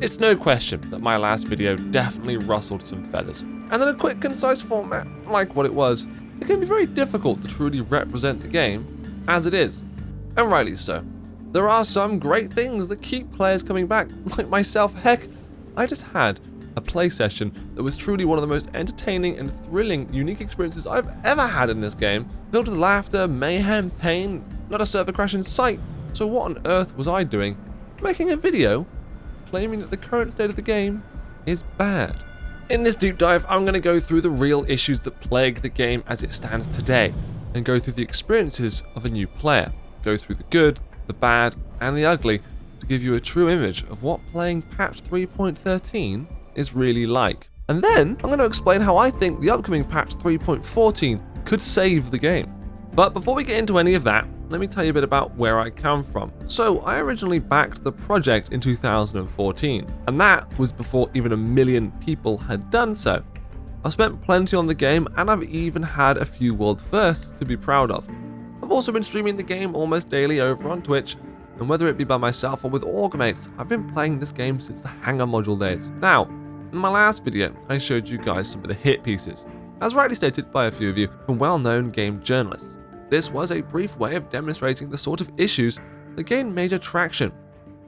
It's no question that my last video definitely rustled some feathers, and in a quick, concise format like what it was, it can be very difficult to truly represent the game as it is, and rightly so. There are some great things that keep players coming back, like myself. Heck, I just had a play session that was truly one of the most entertaining and thrilling, unique experiences I've ever had in this game, filled with laughter, mayhem, pain, not a server crash in sight. So what on earth was I doing making a video claiming that the current state of the game is bad? In this deep dive, I'm going to go through the real issues that plague the game as it stands today, and go through the experiences of a new player, go through the good, the bad, and the ugly, to give you a true image of what playing patch 3.13 is really like. And then I'm going to explain how I think the upcoming patch 3.14 could save the game. But before we get into any of that, let me tell you a bit about where I come from. So I originally backed the project in 2014, and that was before even 1 million people had done so. I've spent plenty on the game, and I've even had a few world firsts to be proud of. I've also been streaming the game almost daily over on Twitch, and whether it be by myself or with orgmates, I've been playing this game since the Hangar module days. Now, in my last video, I showed you guys some of the hit pieces, as rightly stated by a few of you from well-known game journalists. This was a brief way of demonstrating the sort of issues that gain major traction,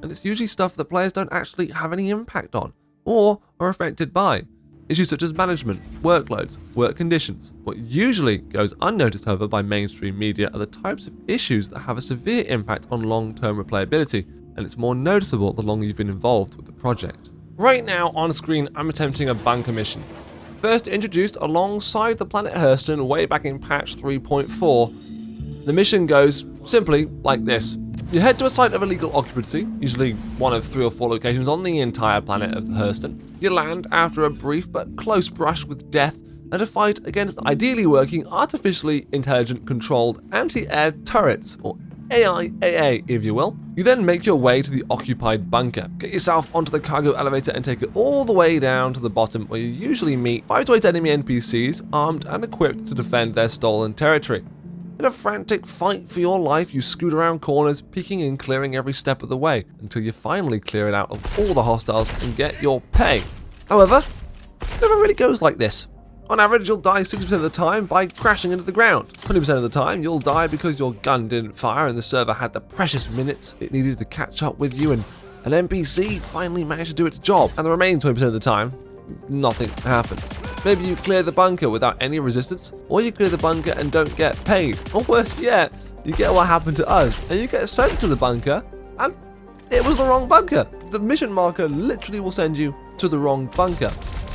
and it's usually stuff that players don't actually have any impact on, or are affected by. Issues such as management, workloads, work conditions. What usually goes unnoticed, however, by mainstream media are the types of issues that have a severe impact on long-term replayability, and it's more noticeable the longer you've been involved with the project. Right now on screen, I'm attempting a bunker mission. First introduced alongside the planet Hurston way back in patch 3.4, the mission goes simply like this. You head to a site of illegal occupancy, usually one of 3 or 4 locations on the entire planet of Hurston. You land after a brief but close brush with death and a fight against ideally working, artificially intelligent controlled anti-air turrets, or AIAA if you will. You then make your way to the occupied bunker, get yourself onto the cargo elevator and take it all the way down to the bottom, where you usually meet 5 to 8 enemy NPCs armed and equipped to defend their stolen territory. In a frantic fight for your life, you scoot around corners, peeking and clearing every step of the way, until you finally clear it out of all the hostiles and get your pay. However, it never really goes like this. On average, you'll die 60% of the time by crashing into the ground. 20% of the time, you'll die because your gun didn't fire and the server had the precious minutes it needed to catch up with you and an NPC finally managed to do its job. And the remaining 20% of the time, nothing happens. Maybe you clear the bunker without any resistance, or you clear the bunker and don't get paid. Or worse yet, you get what happened to us, and you get sent to the bunker, and it was the wrong bunker. The mission marker literally will send you to the wrong bunker.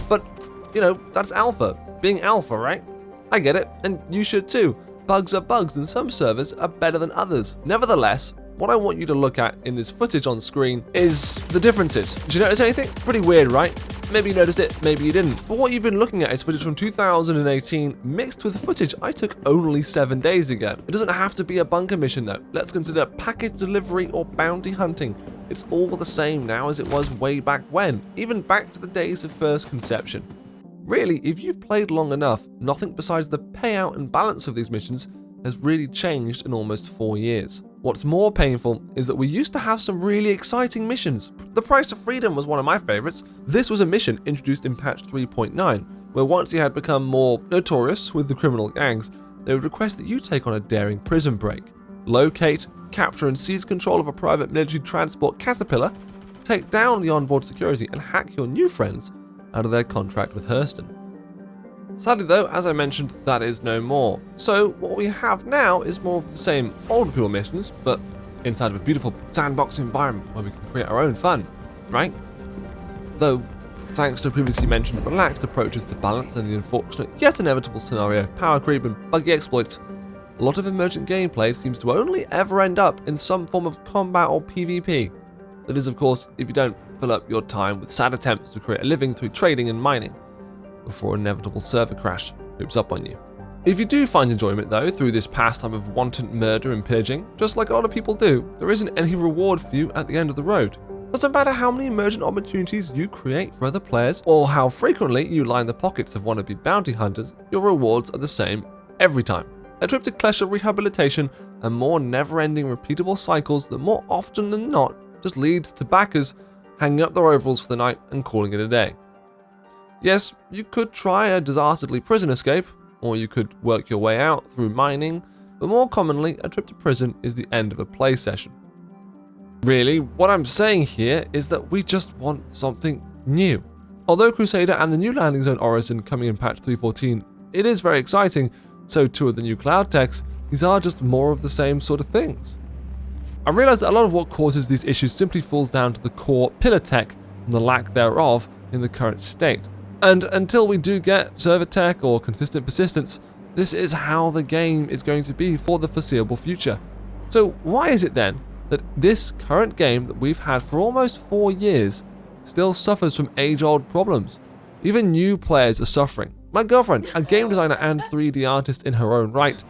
But, you know, that's alpha. Being alpha, right? I get it, and you should too. Bugs are bugs, and some servers are better than others. Nevertheless, what I want you to look at in this footage on screen is the differences. Did you notice anything? Pretty weird, right? Maybe you noticed it, maybe you didn't. But what you've been looking at is footage from 2018 mixed with footage I took only 7 days ago. It doesn't have to be a bunker mission though. Let's consider package delivery or bounty hunting. It's all the same now as it was way back when, even back to the days of first conception. Really, if you've played long enough, nothing besides the payout and balance of these missions has really changed in almost 4 years. What's more painful is that we used to have some really exciting missions. The Price of Freedom was one of my favorites. This was a mission introduced in patch 3.9, where once you had become more notorious with the criminal gangs, they would request that you take on a daring prison break. Locate, capture and seize control of a private military transport caterpillar, take down the onboard security and hack your new friends out of their contract with Hurston. Sadly though, as I mentioned, that is no more. So what we have now is more of the same old people missions, but inside of a beautiful sandbox environment where we can create our own fun, right? Though, thanks to previously mentioned relaxed approaches to balance and the unfortunate yet inevitable scenario of power creep and buggy exploits, a lot of emergent gameplay seems to only ever end up in some form of combat or PvP. That is, of course, if you don't fill up your time with sad attempts to create a living through trading and mining, before an inevitable server crash hoops up on you. If you do find enjoyment though through this pastime of wanton murder and pillaging, just like a lot of people do, there isn't any reward for you at the end of the road. Doesn't matter how many emergent opportunities you create for other players, or how frequently you line the pockets of wannabe bounty hunters, your rewards are the same every time. A trip to Klesha rehabilitation and more never-ending repeatable cycles that more often than not just leads to backers hanging up their overalls for the night and calling it a day. Yes, you could try a disasterdly prison escape, or you could work your way out through mining, but more commonly, a trip to prison is the end of a play session. Really, what I'm saying here is that we just want something new. Although Crusader and the new landing zone Orison coming in patch 3.14, it is very exciting, so too are the new cloud techs. These are just more of the same sort of things. I realise that a lot of what causes these issues simply falls down to the core pillar tech and the lack thereof in the current state. And until we do get server tech or consistent persistence, this is how the game is going to be for the foreseeable future. So why is it then that this current game that we've had for almost 4 years still suffers from age-old problems? Even new players are suffering. My girlfriend, a game designer and 3D artist in her own right,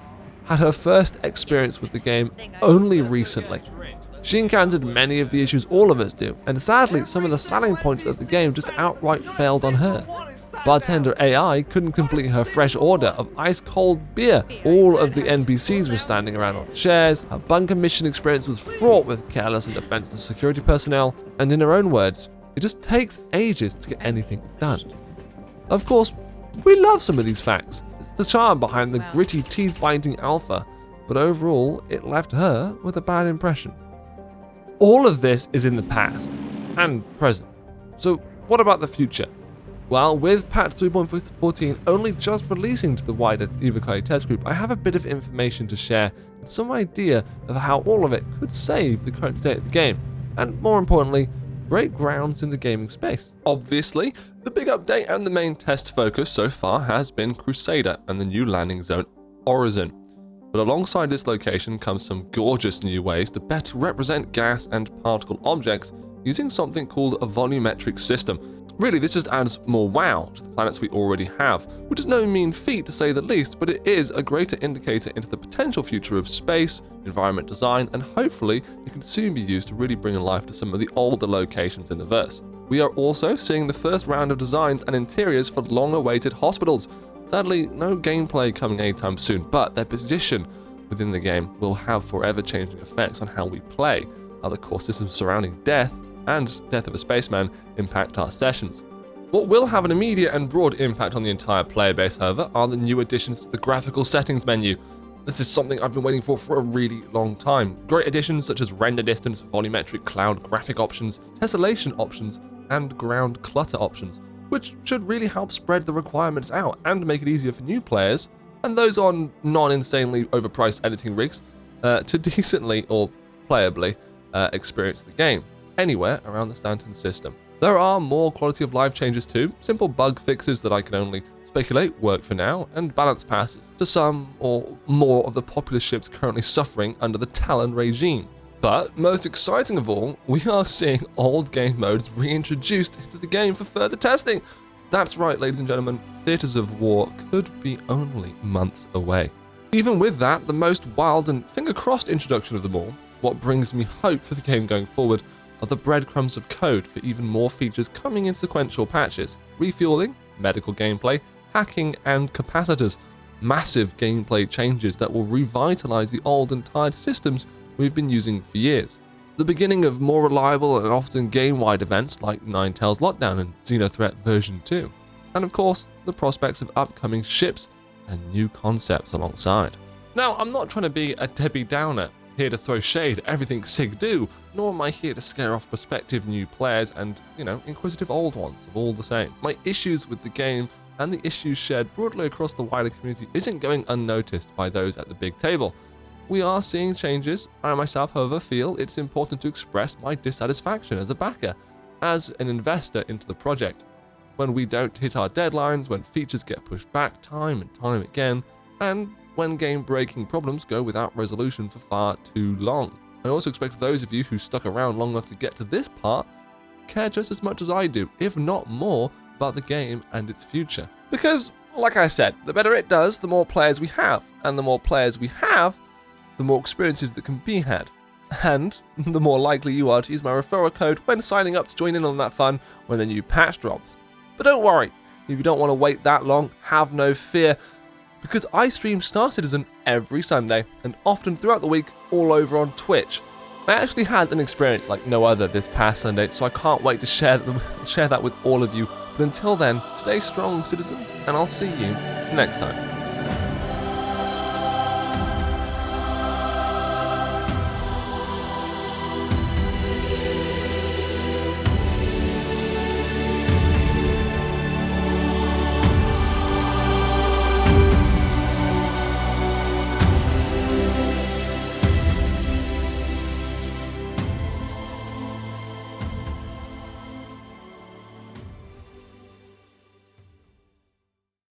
had her first experience with the game only recently. She encountered many of the issues all of us do, and sadly some of the selling points of the game just outright failed on her. Bartender AI couldn't complete her fresh order of ice-cold beer. All of the NPCs were standing around on chairs. Her bunker mission experience was fraught with careless and defenseless security personnel, and in her own words, it just takes ages to get anything done. Of course, we love some of these facts. It's the charm behind the gritty, teeth-biting alpha, but overall, it left her with a bad impression. All of this is in the past and present. So what about the future? Well, with patch 3.14 only just releasing to the wider aUEC test group, I have a bit of information to share and some idea of how all of it could save the current state of the game, and more importantly, break grounds in the gaming space. Obviously, the big update and the main test focus so far has been Crusader and the new landing zone Orison. But alongside this location comes some gorgeous new ways to better represent gas and particle objects using something called a volumetric system. Really, this just adds more wow to the planets we already have, which is no mean feat to say the least, but it is a greater indicator into the potential future of space, environment design, and hopefully it can soon be used to really bring life to some of the older locations in the verse. We are also seeing the first round of designs and interiors for long-awaited hospitals. Sadly, no gameplay coming anytime soon, but their position within the game will have forever changing effects on how we play, how the core systems surrounding death and Death of a Spaceman impact our sessions. What will have an immediate and broad impact on the entire player base, however, are the new additions to the graphical settings menu. This is something I've been waiting for a really long time. Great additions such as render distance, volumetric cloud graphic options, tessellation options, and ground clutter options, which should really help spread the requirements out and make it easier for new players and those on non-insanely overpriced editing rigs to decently or playably experience the game anywhere around the Stagnant system. There are more quality of life changes too, simple bug fixes that I can only speculate work for now, and balance passes to some or more of the popular ships currently suffering under the Talon regime. But most exciting of all, we are seeing old game modes reintroduced into the game for further testing. That's right, ladies and gentlemen, Theatres of War could be only months away. Even with that, the most wild and finger-crossed introduction of them all, what brings me hope for the game going forward, are the breadcrumbs of code for even more features coming in sequential patches. Refueling, medical gameplay, hacking, and capacitors. Massive gameplay changes that will revitalize the old and tired systems we've been using for years. The beginning of more reliable and often game-wide events like Ninetales Lockdown and Xenothreat version 2. And of course, the prospects of upcoming ships and new concepts alongside. Now, I'm not trying to be a Debbie Downer, here to throw shade at everything SIG do, nor am I here to scare off prospective new players and, inquisitive old ones of all the same. My issues with the game and the issues shared broadly across the wider community isn't going unnoticed by those at the big table. We are seeing changes. I myself, however, feel it's important to express my dissatisfaction as a backer, as an investor into the project. When we don't hit our deadlines, when features get pushed back time and time again, and when game-breaking problems go without resolution for far too long. I also expect those of you who stuck around long enough to get to this part care just as much as I do, if not more, about the game and its future. Because, like I said, the better it does, the more players we have, and the more players we have, the more experiences that can be had. And the more likely you are to use my referral code when signing up to join in on that fun when the new patch drops. But don't worry, if you don't want to wait that long, have no fear, because I stream Star Citizen every Sunday and often throughout the week all over on Twitch. I actually had an experience like no other this past Sunday, so I can't wait to share that with all of you. But until then, stay strong, citizens, and I'll see you next time.